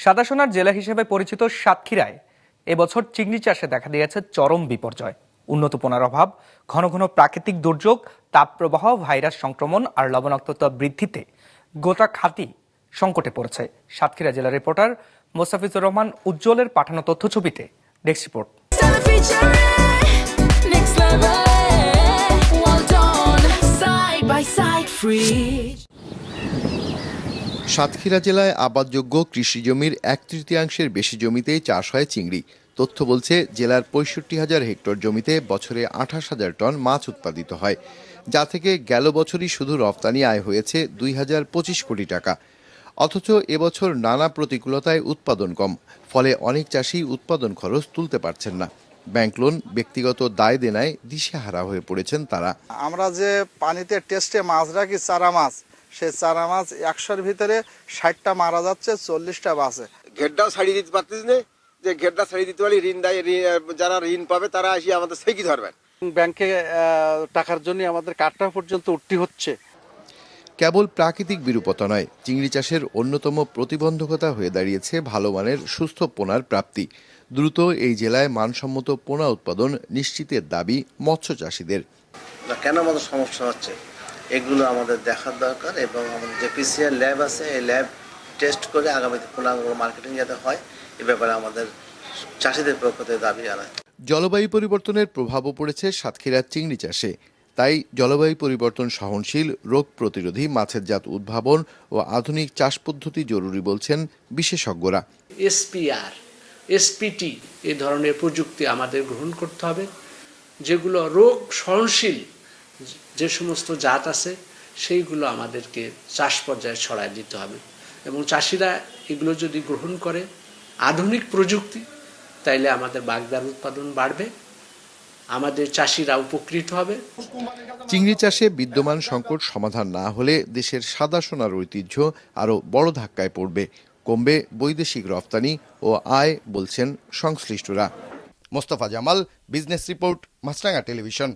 সাদাসোনার জেলা হিসেবে পরিচিত সাতক্ষীরায় এবছর চিংড়ি চাষে দেখা দিয়েছে চরম বিপর্যয়। উন্নত পোনার অভাব, ঘন ঘন প্রাকৃতিক দুর্যোগ, তাপপ্রবাহ, ভাইরাস সংক্রমণ আর লবণাক্ততা বৃদ্ধিতে গোটা খাতি সংকটে পড়েছে। সাতক্ষীরা জেলা রিপোর্টার মোস্তাফিজুর রহমান উজ্জ্বলের পাঠানো তথ্যছবিতে ডেস্ক রিপোর্ট। সাতক্ষীরা জেলায় আবাদযোগ্য কৃষি জমির 1/3 বেশি জমিতেই চাষ হয় চিংড়ি। তথ্য বলছে জেলার 65,000 হেক্টর জমিতে বছরে 28,000 টন মাছ উৎপাদিত হয়, যা থেকে গেল বছরই শুধু রফতানি আয় হয়েছে 2,025 কোটি টাকা। অথচ এবছর নানা প্রতিকূলতায় উৎপাদন কম, ফলে অনেক চাষি উৎপাদন খরচ তুলতে পারছেন না। ব্যাংক লোন, ব্যক্তিগত দায় দেনায় দিশেহারা হয়ে পড়েছেন তারা। আমরা যে পানিতে টেস্টে মাছ রাখি চারা মাছ, সে চারা মাছ 100-র ভিতরে 60টা মারা যাচ্ছে, 40টা বাঁচে। ঘেরটাও ছাড়িয়ে দিতে পারতেছি না, যে ঘেরটা ছাড়িয়ে দিতে পারলে যারা ঋণ পাবে তারা এসে আমাদের সেকি ধরবেন। ব্যাংকে টাকার জন্য আমাদের কাঠটা পর্যন্ত উঠতে হচ্ছে। কেবল প্রাকৃতিক বিরূপতা নয়, চিংড়ি চাষের অন্যতম প্রতিবন্ধকতা হয়ে দাঁড়িয়েছে ভালো মানের সুস্থ পোনার প্রাপ্তি। দ্রুত এই জেলায় মানসম্মত পোনা উৎপাদন নিশ্চিতের দাবি মৎস্য চাষিদের। কেন আমাদের সমস্যা হচ্ছে এগুলো আমাদের দেখার দরকার, এবং আমাদের যে পিসিআর ল্যাব আছে এই ল্যাব টেস্ট করে আগামীতে পোনাগুলো মার্কেটিং যাতে হয় এ ব্যাপারে আমাদের চাষিদের পক্ষ থেকে দাবি জানায়। জলবায়ু পরিবর্তনের প্রভাবও পড়েছে সাতক্ষীরার চিংড়ি চাষে। তাই জলবায়ু পরিবর্তন সহনশীল, রোগ প্রতিরোধী মাছের জাত উদ্ভাবন ও আধুনিক চাষ পদ্ধতি জরুরি বলছেন বিশেষজ্ঞরা। এসপিআর, এসপিটি এই ধরনের প্রযুক্তি আমাদের গ্রহণ করতে হবে, যেগুলো রোগ সহনশীল যে সমস্ত জাত আছে সেইগুলো আমাদেরকে চাষ পর্যায়ে ছড়ায় দিতে হবে, এবং চাষিরা এগুলো যদি গ্রহণ করে আধুনিক প্রযুক্তি, তাইলে আমাদের বাগদার উৎপাদন বাড়বে, আমাদের চাষিরা উপকৃত হবে। চিংড়ি চাষে বিদ্যমান সংকট সমাধান না হলে দেশের সাদা সোনার ঐতিহ্য আরও বড় ধাক্কায় পড়বে, কমবে বৈদেশিক রফতানি ও আয় বলছেন সংশ্লিষ্টরা। মোস্তফা জামাল, বিজনেস রিপোর্ট, মাছরাঙা টেলিভিশন।